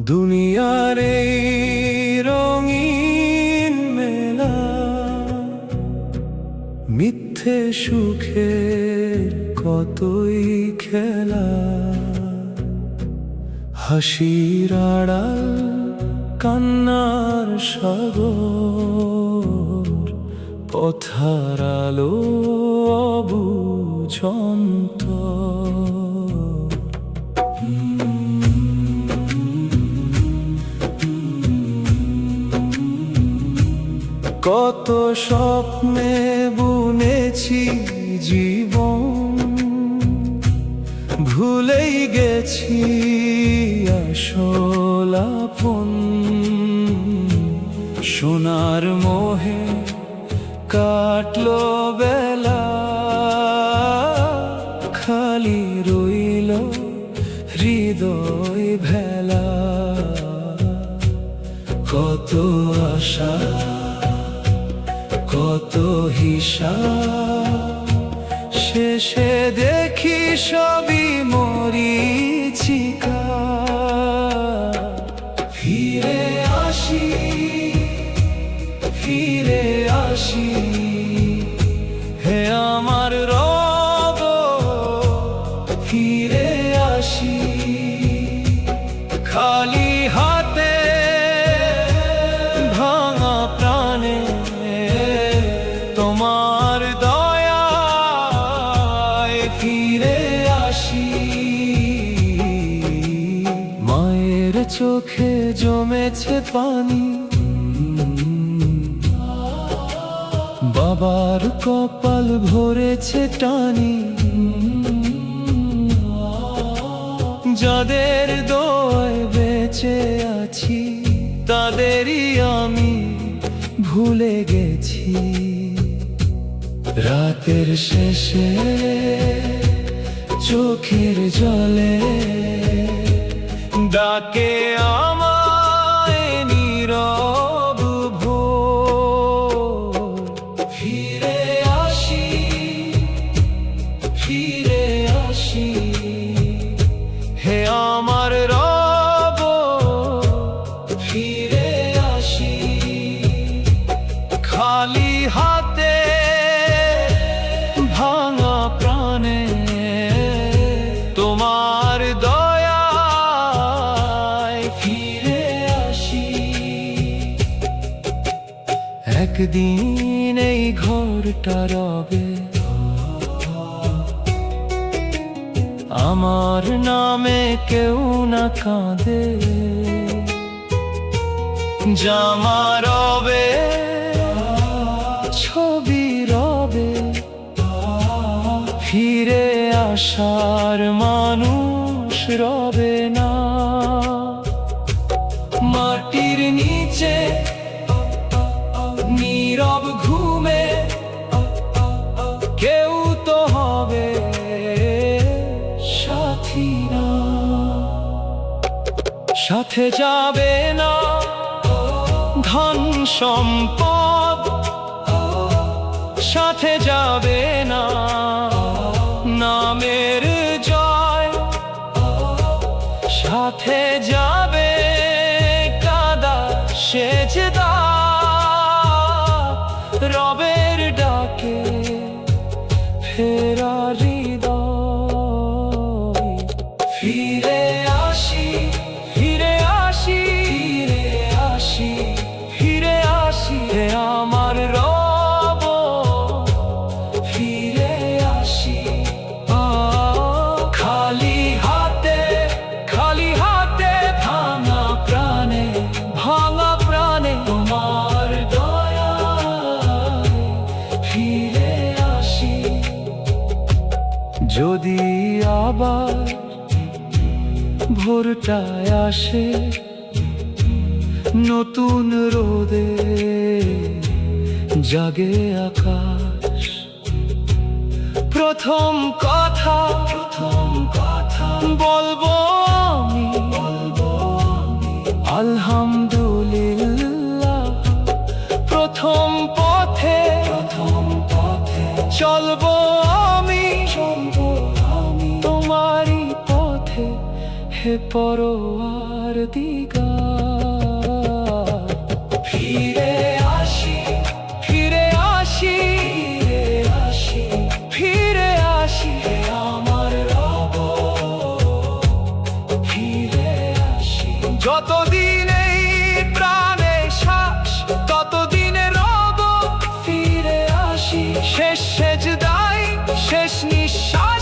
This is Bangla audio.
দুনিয়ার এই রঙিন মেলা, মিথ্যে সুখের কতই খেলা। হাসির আড়াল কান্নার সাগর, পথার আলো অবুঝ অন্তর। কত স্বপ্নে বুনেছি জীবন, ভুলেই গেছি আসল আপন। সোনার মোহে কাটলো বেলা, খালি রইল হৃদয় ভেলা। কত আশা, কত হিসাব, শেষে দেখি সবই মরীচিকা। ফিরে আসি, ফিরে আসি, হে আমার রব, ফিরে আসি। খালি হাতে ভাঙা প্রাণে, তোমার দয়ায় ফিরে আসি। মায়ের চোখে জমেছে পানি, বাবার কপাল ভরেছে টানি। যাদের দোয়ায় বেঁচে আছি, তাদেরই আমি ভুলে গেছি। রাতের শেষে চোখের জলে ডাকে আমায় নীরব ভোর। ফিরে আসি, ফিরে আসি, হে আমার রব, ফিরে আসি। খালি হাতে ভাঙা প্রাণে, তোমার দয়ায় ফিরে আসি। একদিন এই ঘরটা রবে আমার নামে, কেউ না কাঁদে। জামা রবে, ছবি রবে, ফিরে আসার মানুষ রবে না। মাটির নিচে নীরব ঘুমে কেউ তো হবে সাথী না। সাথে যাবে না ধন সম্পদ, সাথে যাবে না নামের জয়। সাথে যাবে কাদা সেজদা, রবের ডাকে ফেরা হৃদয়। ফিরে আসি, ফিরে আসি, ফিরে আসি, ফিরে আসি, হে আমার রব, ফিরে আসি। খালি হাতে, খালি হাতে ভাঙা প্রাণে, ভাঙা প্রাণে, তোমার দয়ায় ফিরে আসি। যদি আবার ভোরটায় আসে নতুন রোদে, জাগে আকাশ, প্রথম কথা, প্রথম কথা বলবো আমি, আলহামদুলিল্লাহ প্রথম পথে চলবো আমি তোমারই পথে হে পরওয়ার দিগার। ফিরে আসি ফিরে আসি ফিরে আসি হে আমার রব, ফিরে আসি যতদিন এই প্রাণে শ্বাস ততদিনে রব। ফিরে আসি শেষ সেজদায় শেষ নিঃশ্বাস